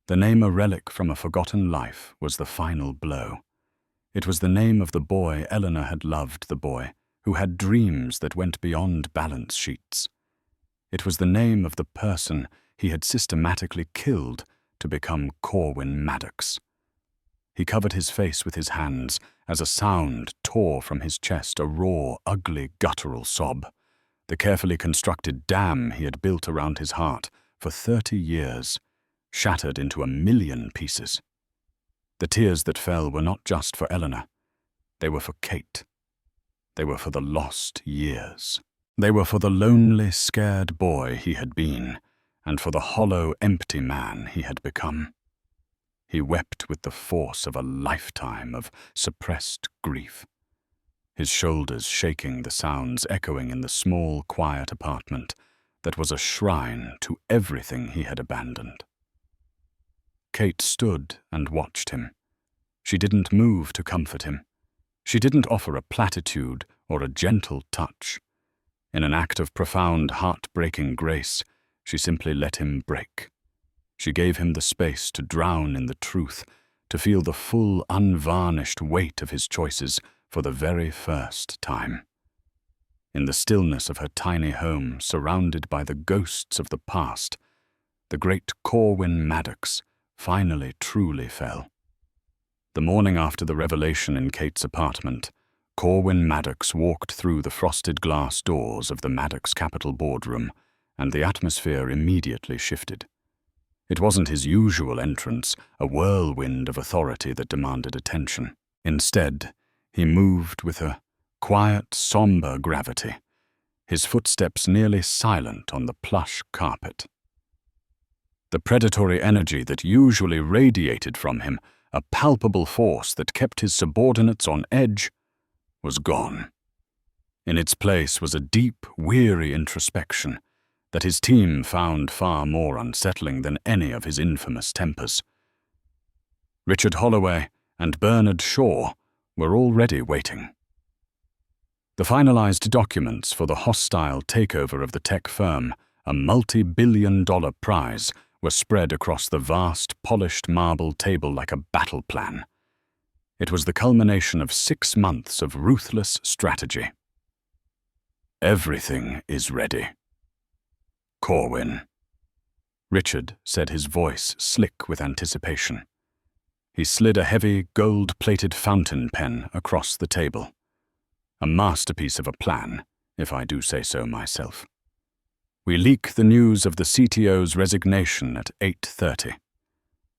The name, a relic from a forgotten life, was the final blow. It was the name of the boy Eleanor had loved, the boy who had dreams that went beyond balance sheets. It was the name of the person he had systematically killed to become Corwin Maddox. He covered his face with his hands as a sound tore from his chest, a raw, ugly, guttural sob. The carefully constructed dam he had built around his heart for 30 years, shattered into 1,000,000 pieces. The tears that fell were not just for Eleanor. They were for Kate. They were for the lost years. They were for the lonely, scared boy he had been, and for the hollow, empty man he had become. He wept with the force of a lifetime of suppressed grief, his shoulders shaking, the sounds echoing in the small, quiet apartment that was a shrine to everything he had abandoned. Kate stood and watched him. She didn't move to comfort him. She didn't offer a platitude or a gentle touch. In an act of profound, heart-breaking grace, she simply let him break. She gave him the space to drown in the truth, to feel the full, unvarnished weight of his choices for the very first time. In the stillness of her tiny home, surrounded by the ghosts of the past, the great Corwin Maddox finally truly fell. The morning after the revelation in Kate's apartment, Corwin Maddox walked through the frosted glass doors of the Maddox Capital boardroom, and the atmosphere immediately shifted. It wasn't his usual entrance, a whirlwind of authority that demanded attention. Instead, he moved with a quiet, somber gravity, his footsteps nearly silent on the plush carpet. The predatory energy that usually radiated from him, a palpable force that kept his subordinates on edge, was gone. In its place was a deep, weary introspection that his team found far more unsettling than any of his infamous tempers. Richard Holloway and Bernard Shaw were already waiting. The finalized documents for the hostile takeover of the tech firm, a multi-billion-dollar prize, were spread across the vast, polished marble table like a battle plan. It was the culmination of 6 months of ruthless strategy. Everything is ready. Corwin. Richard said, his voice slick with anticipation. He slid a heavy, gold-plated fountain pen across the table. A masterpiece of a plan, if I do say so myself. We leak the news of the CTO's resignation at 8:30.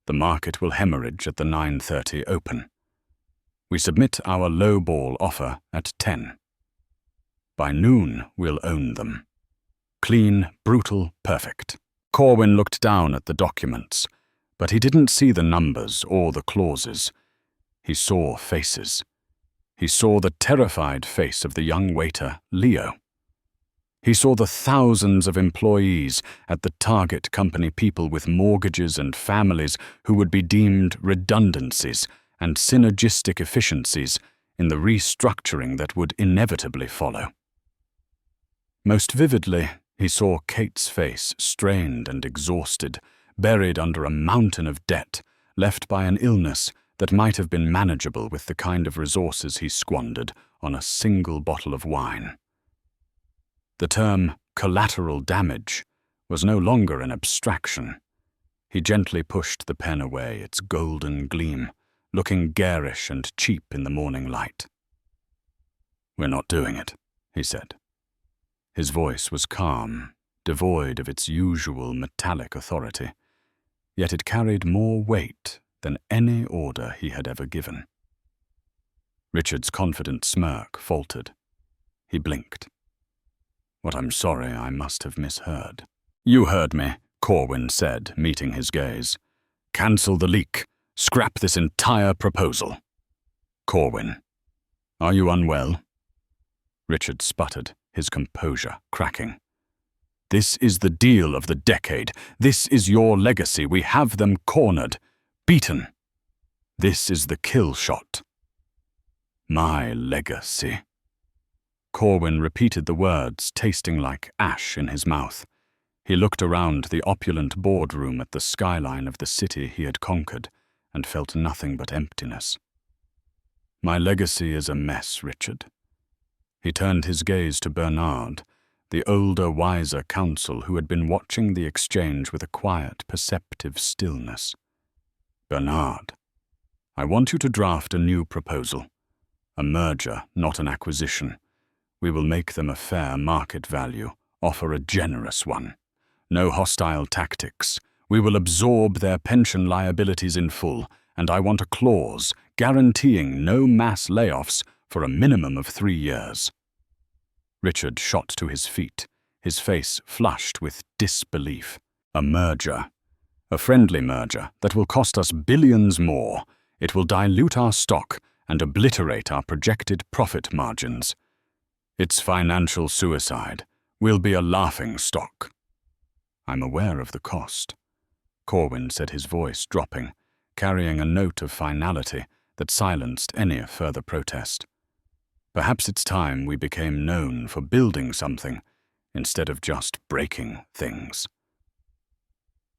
The market will hemorrhage at the 9:30 open. We submit our lowball offer at 10. By noon, we'll own them. Clean, brutal, perfect. Corwin looked down at the documents, but he didn't see the numbers or the clauses. He saw faces. He saw the terrified face of the young waiter, Leo. He saw the thousands of employees at the target company, people with mortgages and families who would be deemed redundancies and synergistic efficiencies in the restructuring that would inevitably follow. Most vividly, he saw Kate's face, strained and exhausted, buried under a mountain of debt, left by an illness that might have been manageable with the kind of resources he squandered on a single bottle of wine. The term collateral damage was no longer an abstraction. He gently pushed the pen away, its golden gleam, looking garish and cheap in the morning light. "We're not doing it," he said. His voice was calm, devoid of its usual metallic authority, yet it carried more weight than any order he had ever given. Richard's confident smirk faltered. He blinked. "What I'm sorry, I must have misheard." "You heard me," Corwin said, meeting his gaze. "Cancel the leak. Scrap this entire proposal." "Corwin, are you unwell?" Richard sputtered, his composure cracking. "This is the deal of the decade. This is your legacy. We have them cornered, beaten. This is the kill shot." "My legacy." Corwin repeated the words, tasting like ash in his mouth. He looked around the opulent boardroom at the skyline of the city he had conquered and felt nothing but emptiness. "My legacy is a mess, Richard." He turned his gaze to Bernard, the older, wiser counsel who had been watching the exchange with a quiet, perceptive stillness. "Bernard, I want you to draft a new proposal. A merger, not an acquisition. We will make them a fair market value, offer a generous one. No hostile tactics. We will absorb their pension liabilities in full, and I want a clause guaranteeing no mass layoffs for a minimum of 3 years." Richard shot to his feet, his face flushed with disbelief. "A merger. A friendly merger that will cost us billions more. It will dilute our stock and obliterate our projected profit margins. It's financial suicide. We'll be a laughing stock." "I'm aware of the cost," Corwin said, his voice dropping, carrying a note of finality that silenced any further protest. "Perhaps it's time we became known for building something instead of just breaking things.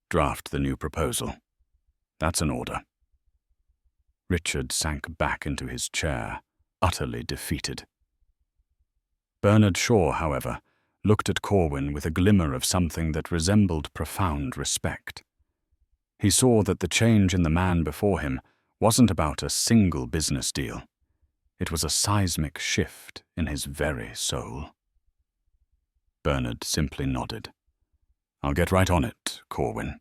Draft the new proposal. That's an order." Richard sank back into his chair, utterly defeated. Bernard Shaw, however, looked at Corwin with a glimmer of something that resembled profound respect. He saw that the change in the man before him wasn't about a single business deal. It was a seismic shift in his very soul. Bernard simply nodded. "I'll get right on it, Corwin."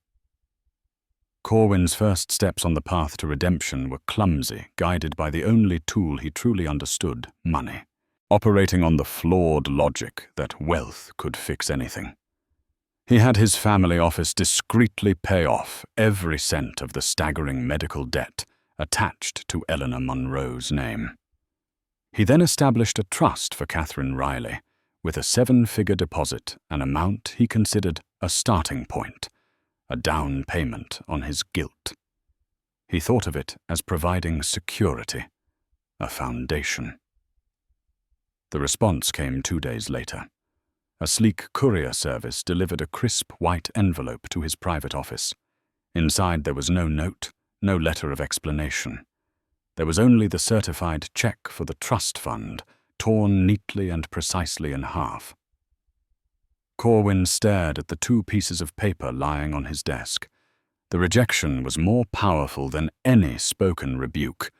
Corwin's first steps on the path to redemption were clumsy, guided by the only tool he truly understood, money, operating on the flawed logic that wealth could fix anything. He had his family office discreetly pay off every cent of the staggering medical debt attached to Eleanor Monroe's name. He then established a trust for Catherine Riley, with a 7-figure deposit, an amount he considered a starting point, a down payment on his guilt. He thought of it as providing security, a foundation. The response came 2 days later. A sleek courier service delivered a crisp white envelope to his private office. Inside there was no note, no letter of explanation. There was only the certified check for the trust fund, torn neatly and precisely in half. Corwin stared at the 2 pieces of paper lying on his desk. The rejection was more powerful than any spoken rebuke.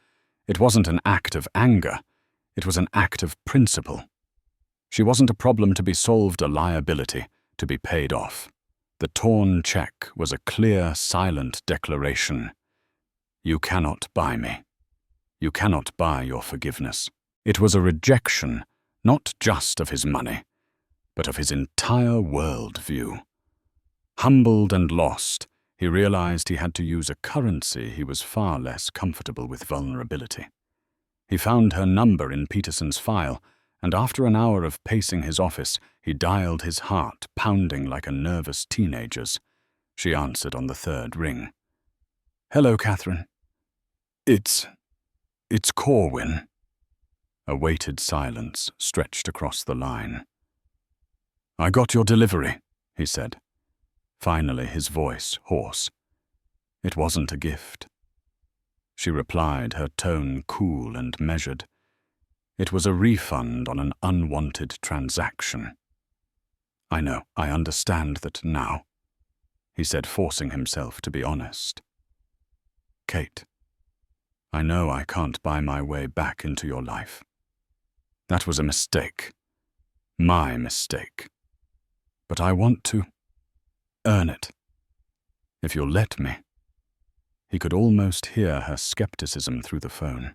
It wasn't an act of anger. It was an act of principle. She wasn't a problem to be solved, a liability to be paid off. The torn check was a clear, silent declaration. "You cannot buy me. You cannot buy your forgiveness." It was a rejection, not just of his money, but of his entire world-view. Humbled and lost, he realized he had to use a currency he was far less comfortable with: vulnerability. He found her number in Peterson's file, and after an hour of pacing his office, he dialed, his heart pounding like a nervous teenager's. She answered on the 3rd ring. "Hello, Catherine." It's Corwin." A weighted silence stretched across the line. "I got your delivery," he said. Finally, his voice hoarse. "It wasn't a gift." She replied, her tone cool and measured. "It was a refund on an unwanted transaction." "I know, I understand that now," he said, forcing himself to be honest. "Kate, I know I can't buy my way back into your life. That was a mistake. My mistake. But I want to earn it. If you'll let me." He could almost hear her skepticism through the phone.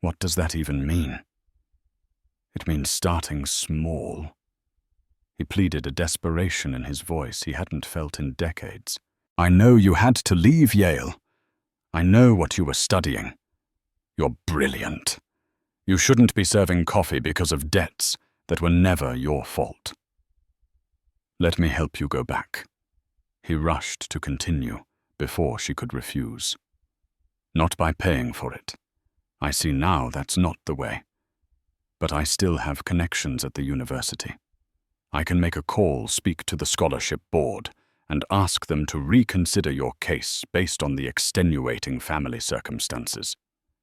"What does that even mean?" "It means starting small." He pleaded, a desperation in his voice he hadn't felt in decades. "I know you had to leave Yale. I know what you were studying. You're brilliant. You shouldn't be serving coffee because of debts that were never your fault. Let me help you go back." He rushed to continue before she could refuse. "Not by paying for it. I see now that's not the way. But I still have connections at the university. I can make a call, speak to the scholarship board, and ask them to reconsider your case based on the extenuating family circumstances.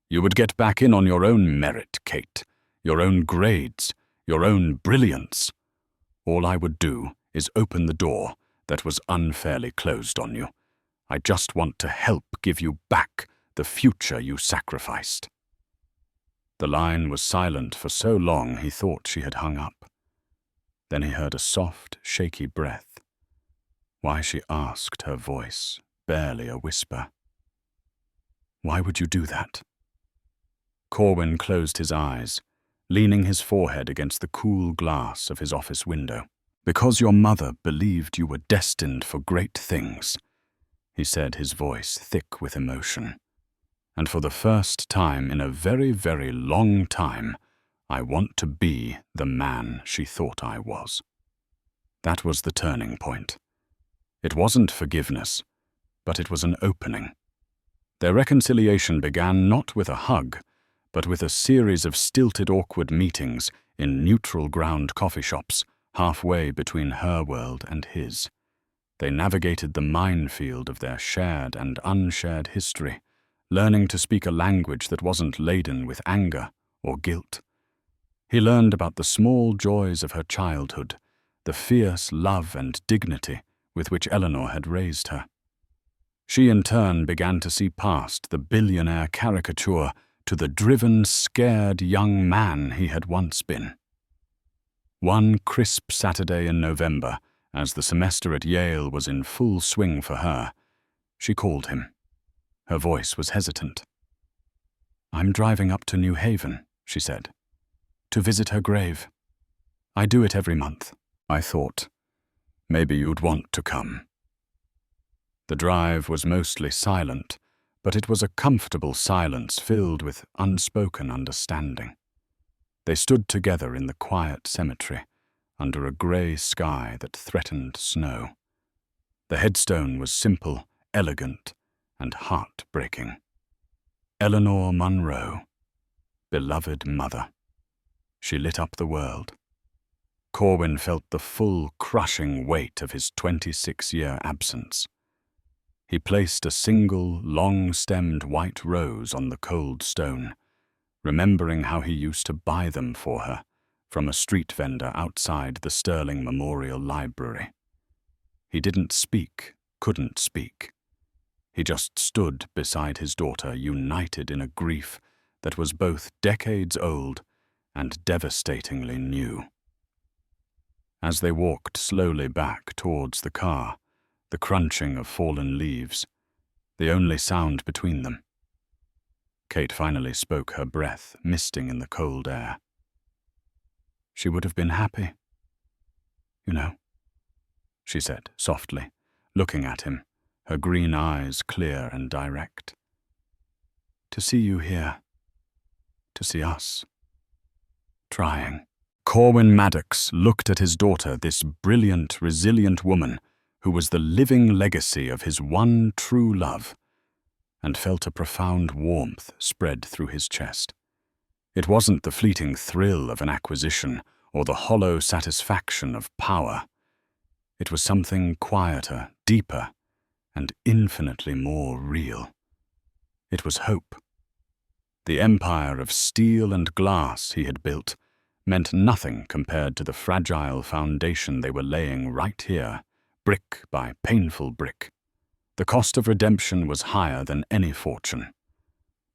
You would get back in on your own merit, Kate, your own grades, your own brilliance. All I would do is open the door that was unfairly closed on you. I just want to help give you back the future you sacrificed." The line was silent for so long he thought she had hung up. Then he heard a soft, shaky breath. Why, she asked, her voice barely a whisper. "Why would you do that?" Corwin closed his eyes, leaning his forehead against the cool glass of his office window. "Because your mother believed you were destined for great things," he said, his voice thick with emotion. "And for the first time in a very, very long time, I want to be the man she thought I was." That was the turning point. It wasn't forgiveness, but it was an opening. Their reconciliation began not with a hug, but with a series of stilted, awkward meetings in neutral ground coffee shops, halfway between her world and his. They navigated the minefield of their shared and unshared history, learning to speak a language that wasn't laden with anger or guilt. He learned about the small joys of her childhood, the fierce love and dignity with which Eleanor had raised her. She in turn began to see past the billionaire caricature to the driven, scared young man he had once been. One crisp Saturday in November, as the semester at Yale was in full swing for her, she called him. Her voice was hesitant. "I'm driving up to New Haven," she said, "to visit her grave. I do it every month." "I thought maybe you'd want to come." The drive was mostly silent, but it was a comfortable silence filled with unspoken understanding. They stood together in the quiet cemetery, under a grey sky that threatened snow. The headstone was simple, elegant, and heart-breaking. Eleanor Monroe, beloved mother. She lit up the world. Corwin felt the full, crushing weight of his 26-year absence. He placed a single, long-stemmed white rose on the cold stone, remembering how he used to buy them for her from a street vendor outside the Sterling Memorial Library. He didn't speak, couldn't speak. He just stood beside his daughter, united in a grief that was both decades old and devastatingly new. As they walked slowly back towards the car, the crunching of fallen leaves, the only sound between them, Kate finally spoke, her breath misting in the cold air. "She would have been happy, you know," she said softly, looking at him, her green eyes clear and direct. "To see you here, to see us, trying." Corwin Maddox looked at his daughter, this brilliant, resilient woman who was the living legacy of his one true love, and felt a profound warmth spread through his chest. It wasn't the fleeting thrill of an acquisition or the hollow satisfaction of power. It was something quieter, deeper, and infinitely more real. It was hope. The empire of steel and glass he had built meant nothing compared to the fragile foundation they were laying right here, brick by painful brick. The cost of redemption was higher than any fortune.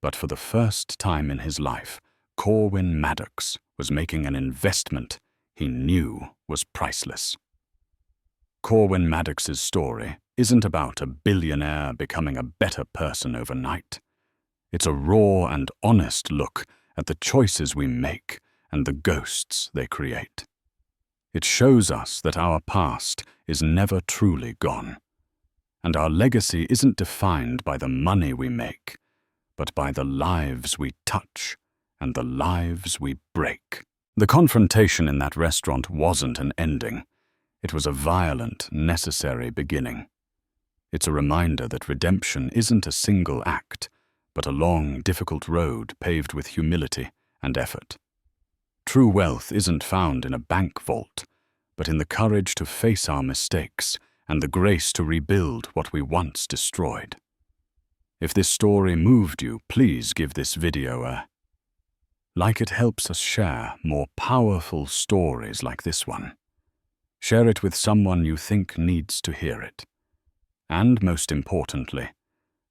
But for the first time in his life, Corwin Maddox was making an investment he knew was priceless. Corwin Maddox's story isn't about a billionaire becoming a better person overnight. It's a raw and honest look at the choices we make and the ghosts they create. It shows us that our past is never truly gone, and our legacy isn't defined by the money we make, but by the lives we touch and the lives we break. The confrontation in that restaurant wasn't an ending. It was a violent, necessary beginning. It's a reminder that redemption isn't a single act, but a long, difficult road paved with humility and effort. True wealth isn't found in a bank vault, but in the courage to face our mistakes and the grace to rebuild what we once destroyed. If this story moved you, please give this video a like. It helps us share more powerful stories like this one. Share it with someone you think needs to hear it. And most importantly,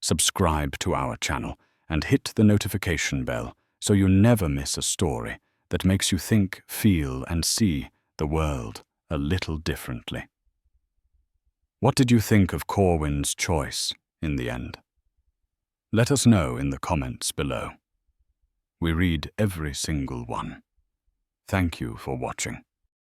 subscribe to our channel and hit the notification bell so you never miss a story that makes you think, feel, and see the world a little differently. What did you think of Corwin's choice in the end? Let us know in the comments below. We read every single one. Thank you for watching.